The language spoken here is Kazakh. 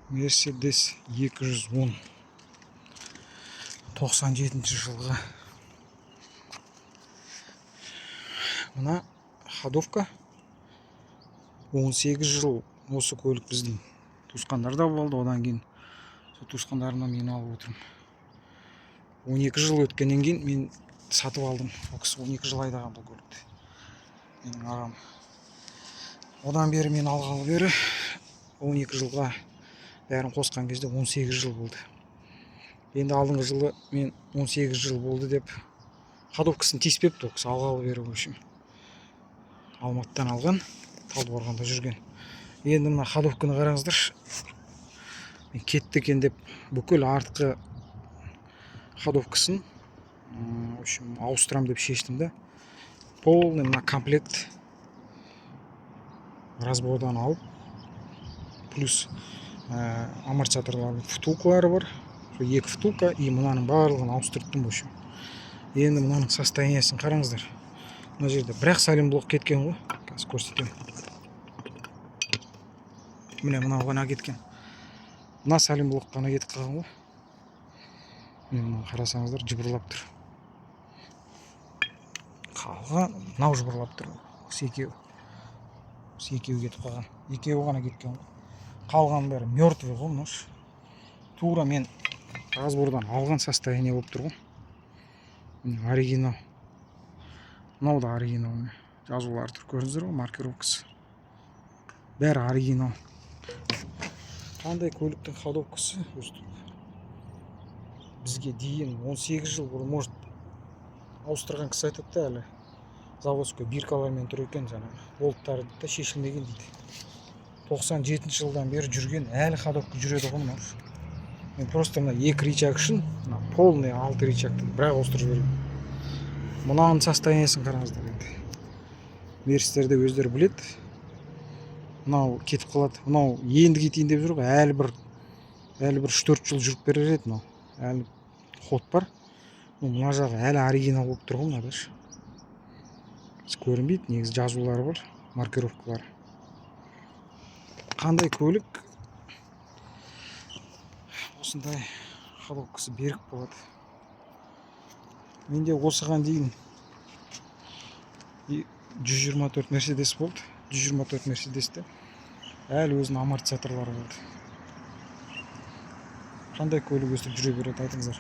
Mercedes 210 97 жылғы. Мына ходовка 18 жыл осы көлік біздің туысқандарда болды. Одан кейін туысқандарымнан мен алып отырмын. 12 жыл өткеннен кейін мен сатып алдым. Ол кісі 12 жыл айдаған бұл көлікті. Менің ағам. Одан бері мен алғалы бері 12 жылға бәрін қосқан кезде 18 жыл болды. Енді алдыңғы жылы мен 18 жыл болды деп ходовкасын тиіспепті. Ол кісі алғалы бері өшім. Алматыдан алған, Талдықорғанда жүрген. Енді мына ходовканы қараңыздаршы. Мен кетті екен деп бүкіл артқы ходовкасын ауыстырам деп шештім да. Полный мына комплект разбордан алып, плюс амортизаторлардың втулкалары бар. Екі втулка и мынаның барлығын ауыстырттым өшім. Енді мынаның состояниясын қараңыздар. Мына жерде бірақ салим блок кеткен ғой. Қазір көрсетемін. Міне мынау ғана кеткен. Мына салим блок қана кетіп қалған ғой. Міне қарасаңыздар жыбырлап тұр. Қалған мынау жыбырлап тұр. Осы екеуі кетіп қалған. Екеуі ғана кеткен ғой. Қалған бәрі мертвый ғой мынау. Тура мен разбордан алған состояние болып тұр ғой. Оригинал. Мынау да оригинал. Жазулар тұр, көрдіңіздер ғой, маркировкасы. Бәрі оригинал. Қандай көліктің ходовкасы бізге дейін 18 жыл бұрын может ауыстырған кісі айтады әлі. Заводской биркалармен тұр екен, жаңағы болттары да шешілмеген дейді. 97 жылдан бері жүрген әлі ходовка жүреді ғой мынау. Мен просто мына 2 рычаг үшін полный 6 рычагты бірақ ауыстырып жіберген. Мынаның состояниясын қараңыздар енді. Мерстерді өздері біледі. Мынау кетіп қалады. Мынау енді кетейін деп жүр ғой. Әлі бір 3-4 жыл жүріп берер еді мынау. Әлі ход бар. Мына жағы әлі оригинал болып тұр ғой мынадашы. Көрінбейді, негізі жазулары бар, маркировкалары. Қандай көлік осындай ходовкасы берік болады. Менде осыған дейін 124 Мерседес болды. 124 Мерседесте әлі өзінің амортизаторлары болды. Қандай көлік өстіп жүре береді, айтыңыздар.